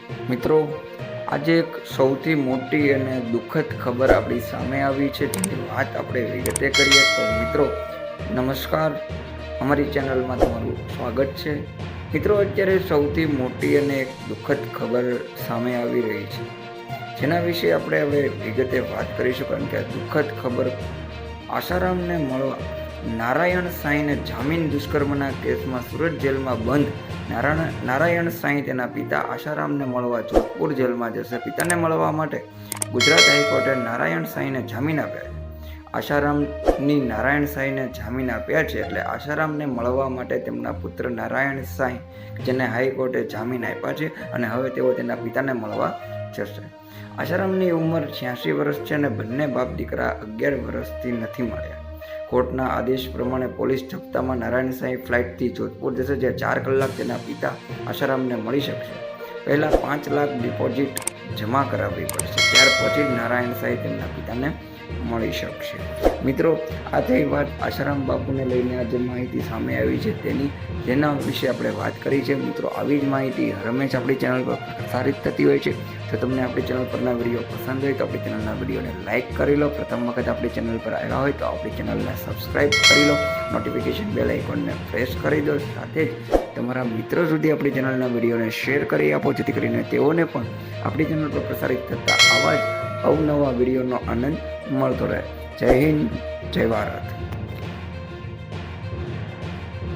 મિત્રો, આજે એક સૌથી મોટી અને દુઃખદ ખબર આપણી સામે આવી છે, જેની વાત આપણે વિગતે કરીએ તો મિત્રો નમસ્કાર, અમારી ચેનલમાં તમારું સ્વાગત છે. મિત્રો, અત્યારે સૌથી મોટી અને એક દુઃખદ ખબર સામે આવી રહી છે, જેના વિશે આપણે હવે વિગતે વાત કરીશું. કારણ કે આ દુઃખદ ખબર આશારામને મળવા નારાયણ સાંઈને જામીન દુષ્કર્મના કેસમાં સુરત જેલમાં બંધ નારાયણ સાંઈ તેના પિતા આશારામને મળવા જોધપુર જેલમાં જશે. પિતાને મળવા માટે ગુજરાત હાઈકોર્ટે નારાયણ સાંઈને જામીન આપ્યા છે. આશારામની નારાયણ સાંઈને જામીન આપ્યા છે એટલે આશારામને મળવા માટે તેમના પુત્ર નારાયણ સાંઈ, જેને હાઈકોર્ટે જામીન આપ્યા છે, અને હવે તેઓ તેના પિતાને મળવા જશે. આશારામની ઉંમર 86 વર્ષ છે અને બંને બાપ દીકરા 11 વર્ષથી નથી મળ્યા. કોર્ટના આદેશ પ્રમાણે પોલીસ જપ્તામાં નારાયણ સાંઈ ફ્લાઇટથી જોધપુર જશે, જ્યાં 4 કલાક તેના પિતા આશારામને મળી શકશે. પહેલાં 5 લાખ ડિપોઝિટ જમા કરાવવી પડશે, ત્યાર પછી જ નારાયણ સાંઈ તેમના પિતાને મળી શકશે. મિત્રો, આ થઈ વાત આશારામ બાપુને લઈને આજે માહિતી સામે આવી છે જેના વિશે આપણે વાત કરી છે. મિત્રો, આવી જ માહિતી હંમેશ આપણી ચેનલ પર પ્રસારિત થતી હોય છે. જો તમને આપણી ચેનલ પરના વિડીયો પસંદ હોય તો આપણી ચેનલના વિડીયોને લાઇક કરી લો. પ્રથમ વખત આપણી ચેનલ પર આવ્યા હોય તો આપણી ચેનલને સબસ્ક્રાઈબ કરી લો. નોટિફિકેશન બેલ આઇકોનને પ્રેસ કરી દો. સાથે જ તમારા મિત્રો સુધી આપણી ચેનલના વિડીયોને શેર કરી આપો, જેથી કરીને તેઓને પણ આપણી ચેનલ પર પ્રસારિત થતા આવા જ અવનવા વિડીયોનો આનંદ મળતો રહે. જય હિન્દ, જય ભારત.